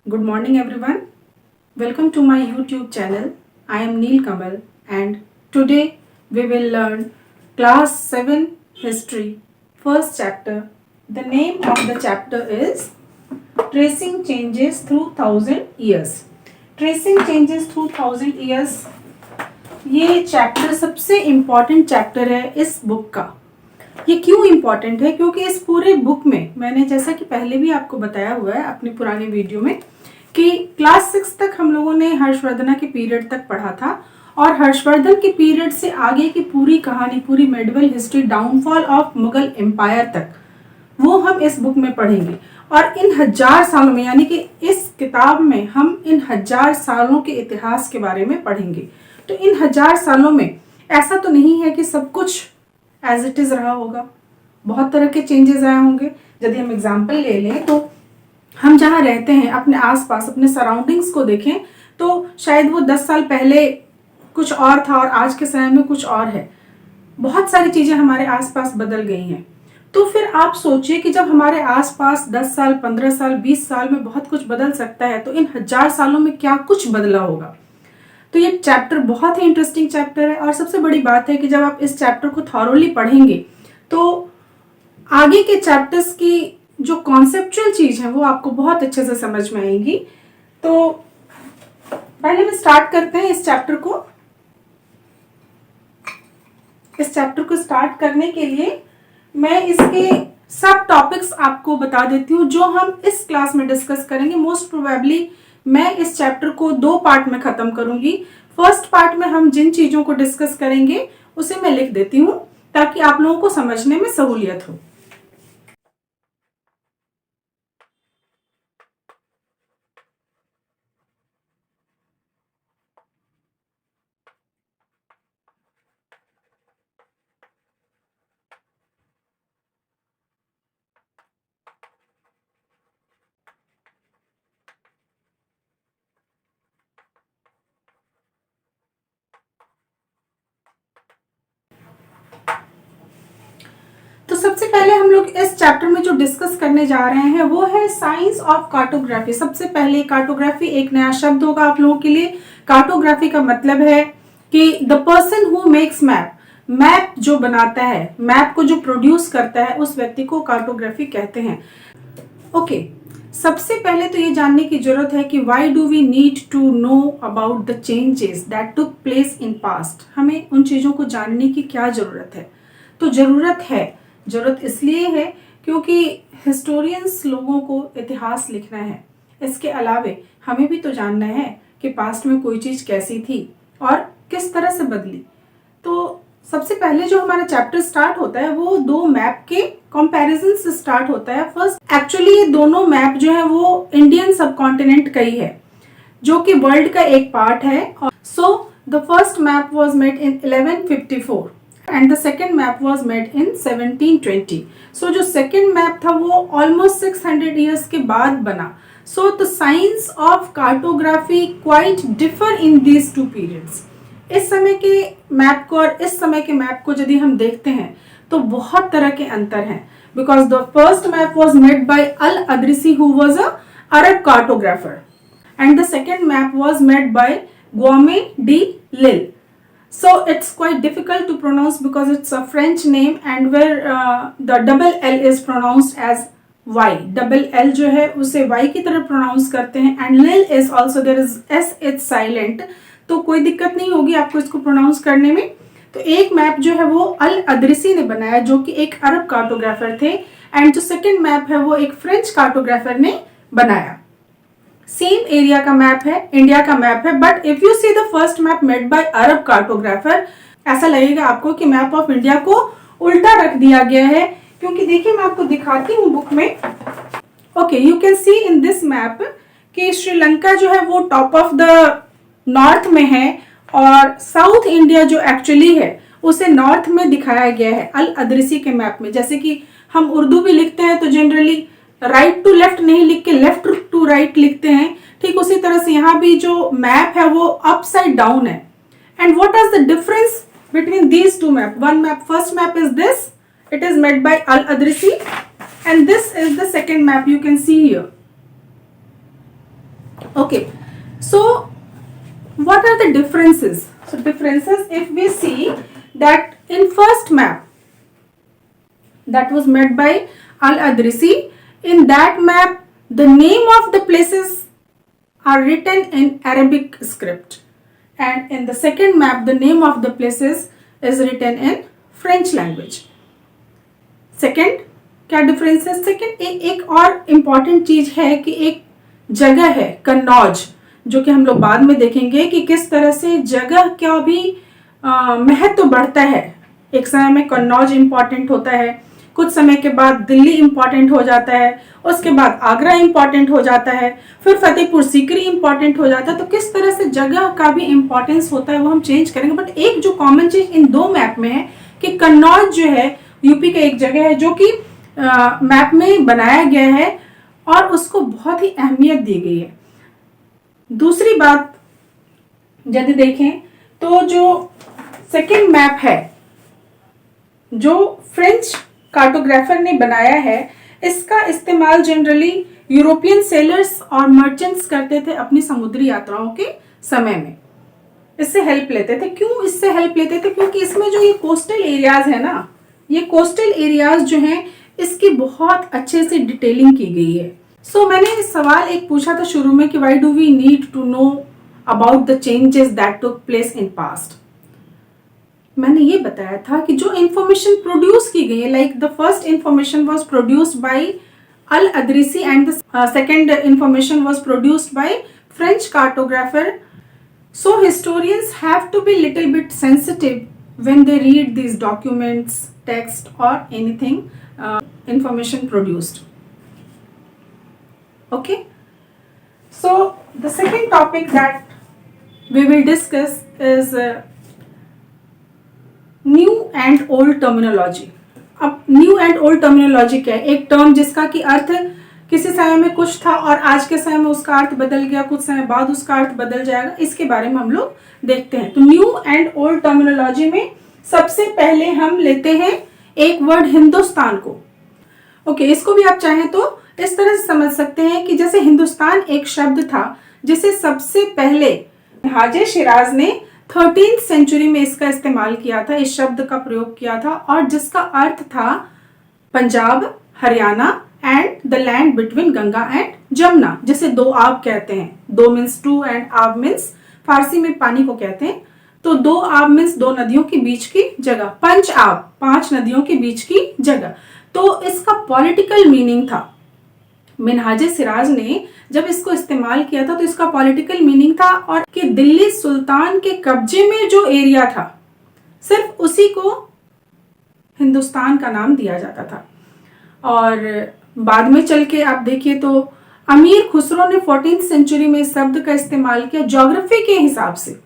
Good morning, everyone. Welcome to my YouTube channel. I am Neel Kamal, and today we will learn Class 7 History, first chapter. The name of the chapter is Tracing Changes Through Thousand Years. Tracing Changes Through Thousand Years ये chapter सबसे important chapter है इस book का। ये क्यों important है? क्योंकि इस पूरे बुक में मैंने जैसा कि पहले भी आपको बताया हुआ है अपनी पुरानी वीडियो में कि क्लास 6 तक हम लोगों ने हर्षवर्धन के पीरियड तक पढ़ा था और हर्षवर्धन के पीरियड से आगे की पूरी कहानी, पूरी medieval history, downfall of Mughal empire तक, वो हम इस बुक में पढ़ेंगे। और इन 1000 सालों में, यानी कि इस किताब में हम इन 1000 सालों के इतिहास के बारे में पढ़ेंगे। तो इन 1000 सालों में ऐसा तो नहीं है कि सब कुछ एज इट इज रहा होगा, बहुत तरह के चेंजेस आए होंगे। यदि हम एग्जाम्पल ले लें तो हम जहाँ रहते हैं, अपने आसपास, अपने सराउंडिंग्स को देखें तो शायद वो 10 साल पहले कुछ और था और आज के समय में कुछ और है। बहुत सारी चीजें हमारे आसपास बदल गई हैं। तो फिर आप सोचिए कि जब हमारे आसपास 10 साल, 15 साल, 20 साल में बहुत कुछ बदल सकता है, तो इन 1000 सालों में क्या कुछ बदला होगा। तो ये चैप्टर बहुत ही इंटरेस्टिंग चैप्टर है। और सबसे बड़ी बात है कि जब आप इस चैप्टर को थॉरोली पढ़ेंगे तो आगे के चैप्टर्स की जो कॉन्सेप्चुअल चीज है वो आपको बहुत अच्छे से समझ में आएंगी। तो पहले हम स्टार्ट करते हैं इस चैप्टर को। इस चैप्टर को स्टार्ट करने के लिए मैं इसके सब टॉपिक्स आपको बता देती हूँ जो हम इस क्लास में डिस्कस करेंगे। मोस्ट प्रोबेबली मैं इस चैप्टर को 2 पार्ट में खत्म करूंगी। फर्स्ट पार्ट में हम जिन चीजों को डिस्कस करेंगे उसे मैं लिख देती हूँ ताकि आप लोगों को समझने में सहूलियत हो। तो सबसे पहले हम लोग इस चैप्टर में जो डिस्कस करने जा रहे हैं वो है साइंस ऑफ कार्टोग्राफी। सबसे पहले कार्टोग्राफी एक नया शब्द होगा आप लोगों के लिए। कार्टोग्राफी का मतलब है कि the person who makes map, map जो बनाता है, मैप को जो प्रोड्यूस करता है, उस व्यक्ति को कार्टोग्राफी कहते हैं। ओके, सबसे पहले तो ये जानने की जरूरत है कि why do we need to know about the changes that took place in past. हमें उन चीजों को जानने की क्या जरूरत है? तो जरूरत इसलिए है क्योंकि हिस्टोरियंस लोगों को इतिहास लिखना है। इसके अलावे हमें भी तो जानना है कि पास्ट में कोई चीज कैसी थी और किस तरह से बदली। तो सबसे पहले जो हमारा चैप्टर स्टार्ट होता है वो 2 मैप के कंपैरिजन से स्टार्ट होता है। फर्स्ट, एक्चुअली ये दोनों मैप जो है वो इंडियन सबकॉन्टिनेंट का ही है, जो कि वर्ल्ड का एक पार्ट है। So the first map was made in 1154 and the second map was made in 1720. So जो second map था वो almost 600 years के बाद बना। So the science of cartography quite differ in these two periods. इस समय के मैप को और इस समय के मैप को यदि हम देखते हैं तो बहुत तरह के अंतर हैं। Because the first map was made by Al-Adrisi who was a Arab cartographer and the second map was made by Guillaume de Lille. So it's quite difficult to pronounce because it's a French name and where the double L is pronounced as Y. Double L जो है उसे Y की तरह pronounce करते हैं and Lil is also there is S it's silent. तो कोई दिक्कत नहीं होगी आपको इसको pronounce करने में। तो एक मैप जो है वो अल अदरिसी ने बनाया जो कि एक अरब कार्टोग्राफर थे एंड जो सेकेंड मैप है वो एक फ्रेंच कार्टोग्राफर ने बनाया। सेम एरिया का मैप है, इंडिया का मैप है, but if you see the first map made by Arab cartographer, ऐसा लगेगा आपको कि मैप ऑफ इंडिया को उल्टा रख दिया गया है। क्योंकि देखिए मैं आपको दिखाती हूँ बुक में। Okay, you can C in this map कि श्रीलंका जो है वो टॉप ऑफ द नॉर्थ में है और साउथ इंडिया जो एक्चुअली है उसे नॉर्थ में दिखाया गया है अल अदरिसी के मैप में। जैसे कि हम उर्दू भी लिखते हैं तो जनरली राइट टू लेफ्ट नहीं लिख के लेफ्ट टू राइट लिखते हैं, ठीक उसी तरह से यहाँ भी जो मैप है वो अपसाइड डाउन है। And what is the difference between these two map? One map, first map is this, it is made by al Idrisi and this is the second map you can see here. Okay, so what are the differences? So differences, if we see that in first map that was made by Al-Adrisi, in that map the name of the places are written in Arabic script, and in the second map the name of the places is written in French language. Second क्या difference है? Second एक और important चीज है कि एक जगह है कन्नौज, जो कि हम लोग बाद में देखेंगे कि किस तरह से जगह का भी महत्व तो बढ़ता है। एक समय में कन्नौज इम्पॉर्टेंट होता है, कुछ समय के बाद दिल्ली इम्पॉर्टेंट हो जाता है, उसके बाद आगरा इम्पॉर्टेंट हो जाता है, फिर फतेहपुर सीकरी इम्पॉर्टेंट हो जाता है। तो किस तरह से जगह का भी इम्पॉर्टेंस होता है वो हम चेंज करेंगे। बट एक जो कॉमन चीज इन दो मैप में है कि कन्नौज जो है यूपी का एक जगह है जो कि मैप में बनाया गया है और उसको बहुत ही अहमियत दी गई है। दूसरी बात यदि देखें तो जो सेकंड मैप है जो फ्रेंच कार्टोग्राफर ने बनाया है, इसका इस्तेमाल जनरली यूरोपियन सेलर्स और मर्चेंट्स करते थे अपनी समुद्री यात्राओं के समय में। इससे हेल्प लेते थे। क्यों इससे हेल्प लेते थे? क्योंकि इसमें जो ये कोस्टल एरियाज है ना, ये कोस्टल एरियाज जो हैं इसकी बहुत अच्छे से डिटेलिंग की गई है। सो मैंने सवाल एक पूछा था शुरू में कि why do we need to know about the changes that took place in past. मैंने ये बताया था कि जो इंफॉर्मेशन प्रोड्यूस की गई है, like the first information was produced by al Idrisi and the second information was produced by French cartographer. So historians have to be little bit sensitive when they read these documents, text or anything information produced. Okay, so the second topic that we will discuss is new and old terminology. अब new and old terminology क्या है? एक term जिसका कि अर्थ किसी समय में कुछ था और आज के समय में उसका अर्थ बदल गया, कुछ समय बाद उसका अर्थ बदल जाएगा, इसके बारे में हम लोग देखते हैं। तो न्यू एंड ओल्ड टर्मिनोलॉजी में सबसे पहले हम लेते हैं एक वर्ड हिंदुस्तान को। ओके, इसको भी आप चाहें तो इस तरह से समझ सकते हैं कि जैसे हिंदुस्तान एक शब्द था जिसे सबसे पहले हाजे शिराज ने 13th सेंचुरी में इसका इस्तेमाल किया था, इस शब्द का प्रयोग किया था, और जिसका अर्थ था Punjab, Haryana and the land between Ganga and Jamuna, जिसे दो आब कहते हैं। दो मीन्स टू एंड आब मीन्स फारसी में पानी को कहते हैं। तो दो आब मीन्स दो नदियों के बीच की जगह, पंच आब पांच नदियों के बीच की जगह। तो इसका पॉलिटिकल मीनिंग था, मिनहाजे सिराज ने जब इसको इस्तेमाल किया था तो इसका पॉलिटिकल मीनिंग था, और कि दिल्ली सुल्तान के कब्जे में जो एरिया था सिर्फ उसी को हिंदुस्तान का नाम दिया जाता था। और बाद में चल के आप देखिए तो अमीर खुसरो ने 14th सेंचुरी में इस शब्द का इस्तेमाल किया ज्योग्राफी के हिसाब से,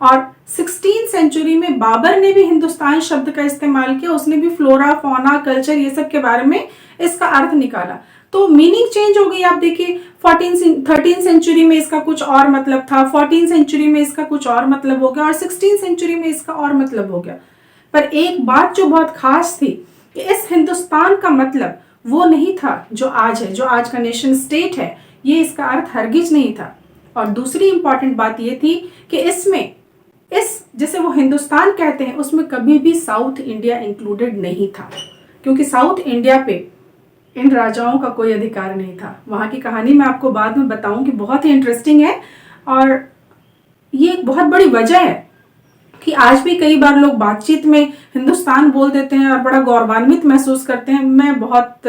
और 16th सेंचुरी में बाबर ने भी हिंदुस्तान शब्द का इस्तेमाल किया। उसने भी फ्लोरा, फौना, कल्चर ये सब के बारे में इसका अर्थ निकाला। तो मीनिंग चेंज हो गई। आप देखिए 13th सेंचुरी में इसका कुछ और मतलब था, 14th सेंचुरी में इसका कुछ और मतलब हो गया, और 16th सेंचुरी में इसका और मतलब हो गया। पर एक बात जो बहुत खास थी कि इस हिंदुस्तान का मतलब वो नहीं था जो आज है, जो आज का नेशन स्टेट है, ये इसका अर्थ हरगिज नहीं था। और दूसरी इंपॉर्टेंट बात ये थी कि इसमें जैसे वो हिंदुस्तान कहते हैं उसमें कभी भी साउथ इंडिया इंक्लूडेड नहीं था, क्योंकि साउथ इंडिया पे इन राजाओं का कोई अधिकार नहीं था। वहां की कहानी मैं आपको बाद में बताऊं कि बहुत ही इंटरेस्टिंग है, और ये एक बहुत बड़ी वजह है कि आज भी कई बार लोग बातचीत में हिंदुस्तान बोल देते हैं और बड़ा गौरवान्वित महसूस करते हैं। मैं बहुत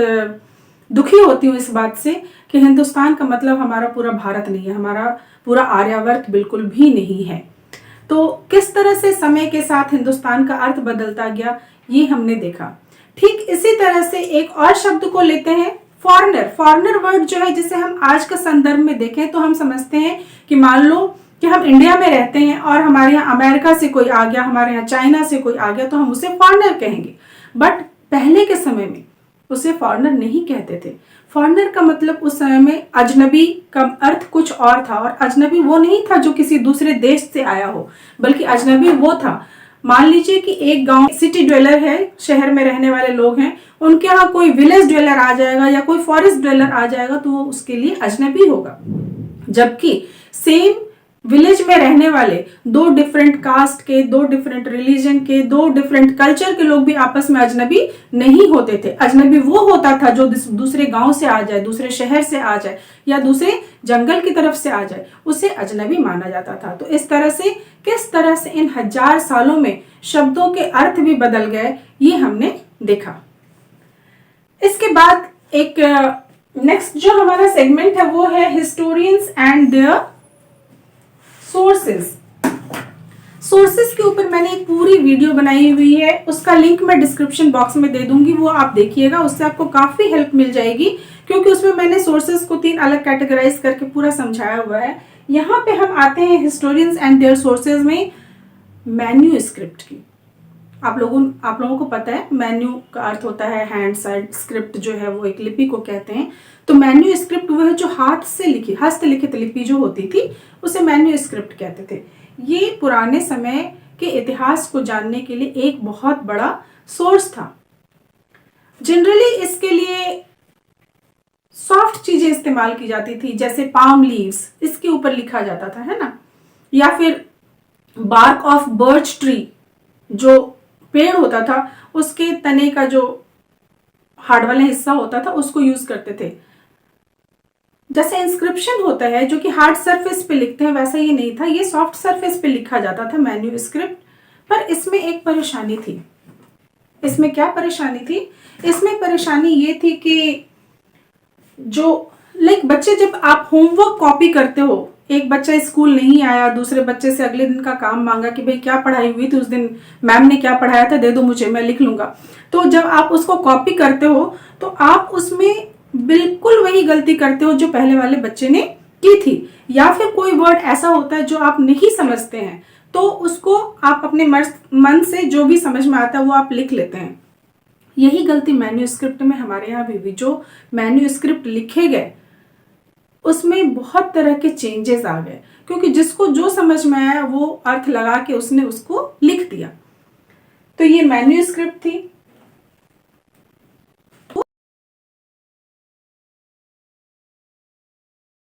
दुखी होती हूँ इस बात से कि हिंदुस्तान का मतलब हमारा पूरा भारत नहीं है, हमारा पूरा आर्यावर्त बिल्कुल भी नहीं है। तो किस तरह से समय के साथ हिंदुस्तान का अर्थ बदलता गया ये हमने देखा। ठीक इसी तरह से एक और शब्द को लेते हैं, फॉरेनर। फॉरेनर वर्ड जो है जिसे हम आज के संदर्भ में देखें तो हम समझते हैं कि मान लो कि हम इंडिया में रहते हैं और हमारे यहाँ अमेरिका से कोई आ गया, हमारे यहाँ चाइना से कोई आ गया, तो हम उसे फॉरेनर कहेंगे। बट पहले के समय में उसे फॉरेनर नहीं कहते थे। फॉरेनर का मतलब उस समय में अजनबी का अर्थ कुछ और था, और अजनबी वो नहीं था जो किसी दूसरे देश से आया हो, बल्कि अजनबी वो था, मान लीजिए कि एक गांव सिटी ड्वेलर है, शहर में रहने वाले लोग हैं, उनके यहाँ कोई विलेज ड्वेलर आ जाएगा या कोई फॉरेस्ट ड्वेलर आ जाएगा तो वो उसके लिए अजनबी होगा। जबकि सेम विलेज में रहने वाले दो डिफरेंट कास्ट के, दो डिफरेंट रिलीजन के, दो डिफरेंट कल्चर के लोग भी आपस में अजनबी नहीं होते थे। अजनबी वो होता था जो दूसरे गांव से आ जाए, दूसरे शहर से आ जाए या दूसरे जंगल की तरफ से आ जाए, उसे अजनबी माना जाता था। तो इस तरह से किस तरह से इन 1000 सालों में शब्दों के अर्थ भी बदल गए, ये हमने देखा। इसके बाद एक नेक्स्ट जो हमारा सेगमेंट है वो है historians and their sources. Sources के ऊपर मैंने एक पूरी वीडियो बनाई हुई है, उसका लिंक मैं डिस्क्रिप्शन बॉक्स में दे दूंगी, वो आप देखिएगा, उससे आपको काफी हेल्प मिल जाएगी, क्योंकि उसमें मैंने सोर्सेज को 3 अलग कैटेगराइज करके पूरा समझाया हुआ है। यहाँ पे हम आते हैं हिस्टोरियंस एंड देयर सोर्सेज में मैन्यूस्क्रिप्ट की। आप लोगों को पता है मैन्यू का अर्थ होता है हैंड साइड, स्क्रिप्ट जो है वो एक लिपि को कहते हैं। तो मैन्यूस्क्रिप्ट वो है जो हाथ से लिखी, हस्तलिखित लिपि जो होती थी उसे मैन्यूस्क्रिप्ट कहते थे। ये पुराने समय के इतिहास को जानने के लिए एक बहुत बड़ा सोर्स था। जनरली इसके लिए सॉफ्ट चीजें इस्तेमाल की जाती थी, जैसे पाम लीव्स, इसके ऊपर लिखा जाता था, है ना, या फिर बार्क ऑफ बर्च ट्री, जो पेड़ होता था उसके तने का जो हार्ड वाला हिस्सा होता था उसको यूज करते थे। जैसे इंस्क्रिप्शन होता है जो कि हार्ड सरफेस पे लिखते हैं, वैसा ये नहीं था, ये सॉफ्ट सरफेस पे लिखा जाता था मैन्यूस्क्रिप्ट। पर इसमें एक परेशानी थी। इसमें क्या परेशानी थी? इसमें परेशानी ये थी कि जो बच्चे, जब आप होमवर्क कॉपी करते हो, एक बच्चा स्कूल नहीं आया, दूसरे बच्चे से अगले दिन का काम मांगा कि भाई क्या पढ़ाई हुई थी उस दिन, मैम ने क्या पढ़ाया था, दे दो मुझे, मैं लिख लूंगा। तो जब आप उसको कॉपी करते हो तो आप उसमें बिल्कुल वही गलती करते हो जो पहले वाले बच्चे ने की थी, या फिर कोई वर्ड ऐसा होता है जो आप नहीं समझते हैं तो उसको आप अपने मन से जो भी समझ में आता है वो आप लिख लेते हैं। यही गलती मैन्यूस्क्रिप्ट में हमारे यहाँ भी हुई। जो मैन्यूस्क्रिप्ट लिखे गए उसमें बहुत तरह के चेंजेस आ गए, क्योंकि जिसको जो समझ में आया वो अर्थ लगा के उसने उसको लिख दिया। तो ये मैन्यूस्क्रिप्ट थी।